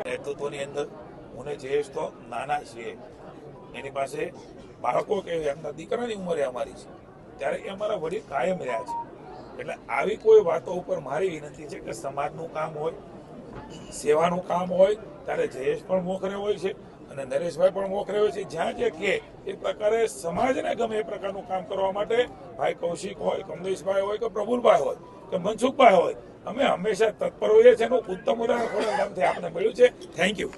નેતૃત્વની અંદર હું જયેશ તો નાના છીએ, એની પાસે બાળકો કે એમના દીકરાની ઉંમરે અમારી છે, ત્યારે એ અમારા વડીલ કાયમ રહ્યા છે. એટલે આવી કોઈ વાતો ઉપર મારી વિનંતી છે કે સમાજનું કામ હોય, સેવાનું કામ હોય, ત્યારે જયેશ પણ મોખરે હોય છે અને નરેશભાઈ પણ મોખરે હોય છે. જ્યાં જે કે એ પ્રકારે સમાજને ગમે એ પ્રકારનું કામ કરવા માટે ભાઈ કૌશિક હોય, કમલેશભાઈ હોય કે પ્રફુલભાઈ હોય કે મનસુખભાઈ હોય, અમે હંમેશા તત્પર હોઈએ છીએ. એનું ઉત્તમ ઉદાહરણ ખોડલધામથી આપણે મળ્યું છે. Thank you.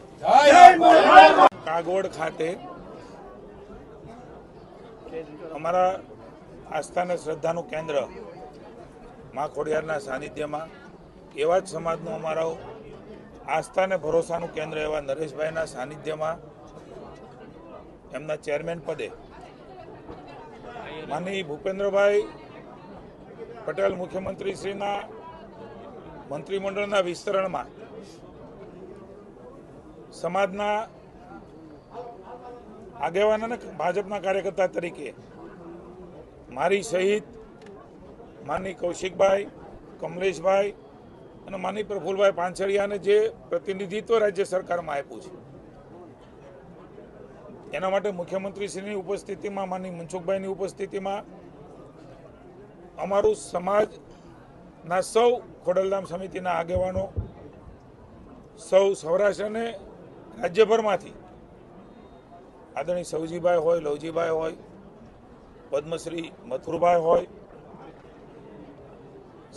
કાગોડ ખાતે અમારા આસ્થા અને શ્રદ્ધાનું કેન્દ્ર મા ખોડિયારના સાનિધ્યમાં એવા જ સમાજનું અમારો આસ્થા અને ભરોસાનું કેન્દ્ર એવા નરેશભાઈના સાનિધ્યમાં એમના ચેરમેન પદે માનનીય ભૂપેન્દ્રભાઈ પટેલ મુખ્યમંત્રીશ્રીના મંત્રીમંડળના વિસ્તરણમાં સમાજના આગેવાન અને ભાજપના કાર્યકર્તા તરીકે મારી સહિત માનનીય કૌશિકભાઈ, કમલેશભાઈ અને માનનીય પ્રફુલભાઈ પાંછડિયાને જે પ્રતિનિધિત્વ રાજ્ય સરકારમાં આપ્યું છે, એના માટે મુખ્યમંત્રીશ્રીની ઉપસ્થિતિમાં, માનનીય મનસુખભાઈની ઉપસ્થિતિમાં અમારું સમાજના સૌ ખોડલધામ સમિતિના આગેવાનો, સૌ સૌરાષ્ટ્ર અને રાજ્યભરમાંથી આદરણીય સૌજીભાઈ હોય, લવજીભાઈ હોય, પદ્મશ્રી મથુરભાઈ હોય,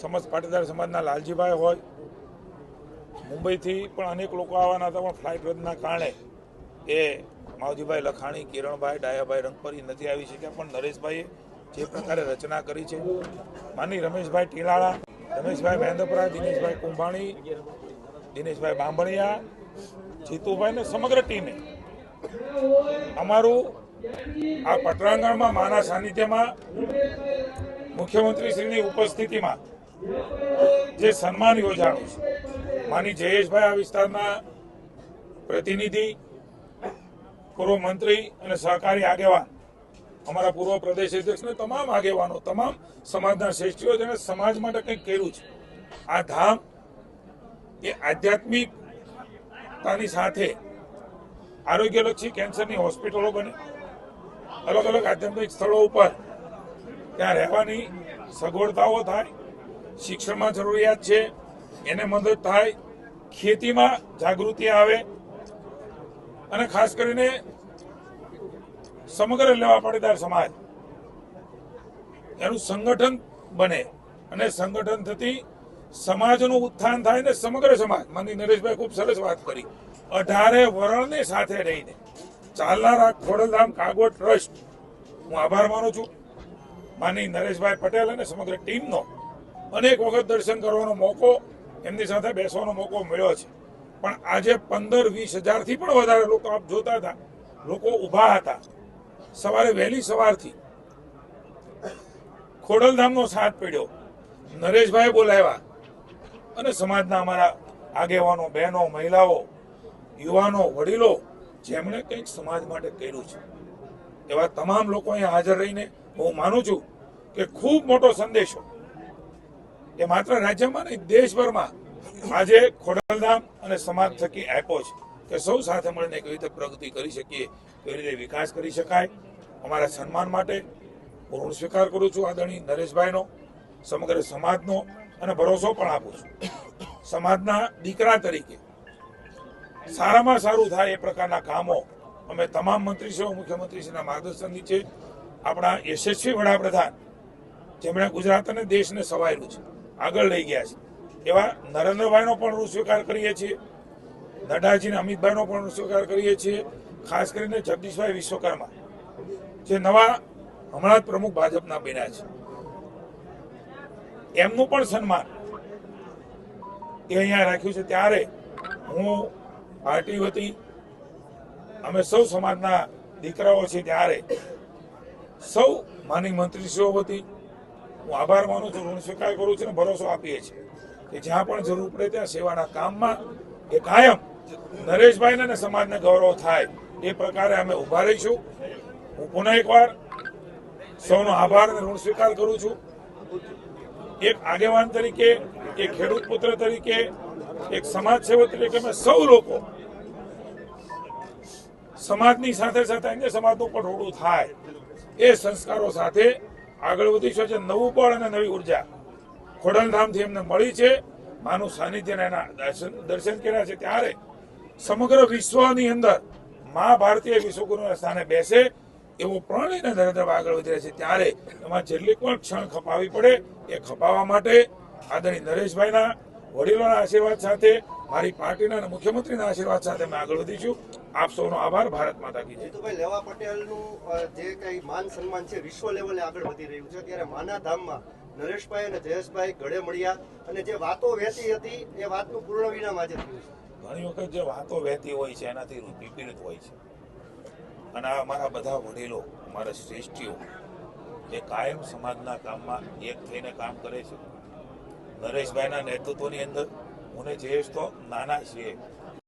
સમસ્ત પાટીદાર સમાજના લાલજીભાઈ હોય, મુંબઈથી પણ અનેક લોકો આવવાના હતા, પણ ફ્લાઇટ રદના કારણે એ માવજીભાઈ લખાણી, કિરણભાઈ, ડાયાભાઈ રંગપરી નથી આવી શક્યા. પણ નરેશભાઈએ જે પ્રકારે રચના કરી છે, માની રમેશભાઈ ટીલાળા, રમેશભાઈ મહેન્દ્રપરા, દિનેશભાઈ કુંભાણી, દિનેશભાઈ બાંભણિયા, જીતુભાઈ ને સમગ્ર ટીમે અમારું આ પટરાંગણમાં માના સાનિધ્યમાં મુખ્યમંત્રીશ્રીની ઉપસ્થિતિમાં જે સન્માન યોજાણું છે, માની જયેશભાઈ આ વિસ્તારના પ્રતિનિધિ, પૂર્વ મંત્રી અને સહકારી આગેવાન, અમારા પૂર્વ પ્રદેશ અધ્યક્ષને તમામ આગેવાનો, તમામ સમાજના શ્રેષ્ઠીઓ જેને સમાજ માટે કંઈક કર્યું છે. આ ધામ એ આધ્યાત્મિકતાની સાથે આરોગ્યલક્ષી કેન્સરની હોસ્પિટલો બને, અલગ અલગ આધ્યાત્મિક સ્થળો ઉપર ત્યાં રહેવાની સગવડતાઓ થાય, શિક્ષણમાં જરૂરિયાત છે એને મદદ થાય, ખેતીમાં જાગૃતિ આવે અને ખાસ કરીને સમગ્ર લેવા પાટીદાર સમાજ એનું સંગઠન બને અને સંગઠન થતી સમાજનું ઉત્થાન થાય ને સમગ્ર સમાજ. માનની નરેશભાઈ ખૂબ સરસ વાત કરી, 18 વર્ણને સાથે રહીને ચાલનારા ખોડલધામ કાગોડ ટ્રસ્ટ હું આભાર માનું છું. માનની નરેશભાઈ પટેલ અને સમગ્ર ટીમનો અનેક વખત દર્શન કરવાનો મોકો, એમની સાથે બેસવાનો મોકો મળ્યો છે. પણ આજે 15-20 હજારથી પણ વધારે લોકો આપ જોતા હતા, લોકો ઊભા હતા સવારે વહેલી સવારથી. ખોડલધામનો સાથ પડ્યો, નરેશભાઈ બોલાવ્યા અને સમાજના અમારા આગેવાનો, બહેનો, મહિલાઓ, યુવાનો, વડીલો જેમણે કંઈક સમાજ માટે કર્યું છે, એવા તમામ લોકો અહીંયા હાજર રહીને હું માનું છું કે ખૂબ મોટો સંદેશો એ માત્ર રાજ્યમાં નહીં દેશભરમાં આજે ખોડલધામ અને સમાજ થકી આપ્યો છે કે સૌ સાથે મળીને કેવી રીતે પ્રગતિ કરી શકીએ, કેવી રીતે વિકાસ કરી શકાય. અમારા સન્માન માટે હું ઋણ સ્વીકાર કરું છું આદરણીય નરેશભાઈનો, સમગ્ર સમાજનો, અને ભરોસો પણ આપું છું સમાજના દીકરા તરીકે સારામાં સારું થાય એ પ્રકારના કામો અમે તમામ મંત્રીશ્રીઓ, મુખ્યમંત્રીશ્રીના માર્ગદર્શન નીચે આપણા યશસ્વી વડાપ્રધાન જેમણે ગુજરાત અને દેશને સવાર્યું છે, આગળ લઈ ગયા છે, એવા નરેન્દ્રભાઈનો પણ ઋણ સ્વીકાર કરીએ છીએ, નડ્ડાજી અને અમિતભાઈનો પણ ઋણ સ્વીકાર કરીએ છીએ. ખાસ કરીને જગદીશભાઈ વિશ્વકર્મા જે નવા હમણાં જ પ્રમુખ ભાજપના બન્યા છે, એમનું પણ સન્માન એ અહીંયા રાખ્યું છે. ત્યારે હું પાર્ટી વતી અમે સૌ સમાજના દીકરાઓ છીએ, ત્યારે સૌ માની મંત્રીશ્રીઓ વતી હું આભાર માનું છું, ઋણ સ્વીકાર કરું છું અને ભરોસો આપીએ છીએ કે જ્યાં પણ જરૂર પડે ત્યાં સેવાના કામમાં એ કાયમ નરેશભાઈને અને સમાજને ગૌરવ થાય એ પ્રકારે અમે ઉભા રહીશું. હું પુનઃ એકવાર સૌનો આભાર અને ઋણ સ્વીકાર કરું છું. એક આગેવાન તરીકે, એક ખેડૂત પુત્ર તરીકે, એક સમાજ સેવક તરીકે અમે સૌ લોકો સમાજની સાથે સાથે અન્ય સમાજનું પણ રોડું થાય એ સંસ્કારો સાથે આગળ વધીશું. છે નવું બળ અને નવી ઉર્જા ખોડલધામથી એમને મળી છે. માનું સાનિધ્ય એના દર્શન કર્યા છે ત્યારે સમગ્ર વિશ્વની અંદર મા ભારતીય વિશ્વગુરુના સ્થાને બેસે એવો પ્રણ લઈને નરેન્દ્ર આગળ વધી રહ્યા છે. ત્યારે એમાં જેટલી પણ ક્ષણ ખપાવી પડે એ ખપાવવા માટે આદરણીય નરેશભાઈના વડીલોના આશીર્વાદ સાથે, મારી પાર્ટીના અને મુખ્યમંત્રીના આશીર્વાદ સાથે અમે આગળ વધીશું. આપ સૌનો આભાર. ભારત માતા કી જય. જીતુભાઈ, લેવા પટેલનું જે કઈ માન સન્માન છે વિશ્વ લેવલે આગળ વધી રહ્યું છે, ત્યારે માના ધામમાં નરેશભાઈ અને જયેશભાઈ ગળે મળ્યા અને જે વાતો વહેતી હતી એ વાતનું પૂર્ણ વિરામ આજે થયું છે. ઘણી વખત જે વાતો વહેતી હોય છે એનાથી વિપરીત હોય છે. અને આ અમારા બધા વડીલો, અમારા શ્રેષ્ઠીઓ જે કાયમ સમાજના કામમાં એક થઈને કામ કરે છે. નરેશભાઈના નેતૃત્વની અંદર હું ને જયેશ તો નાના છીએ,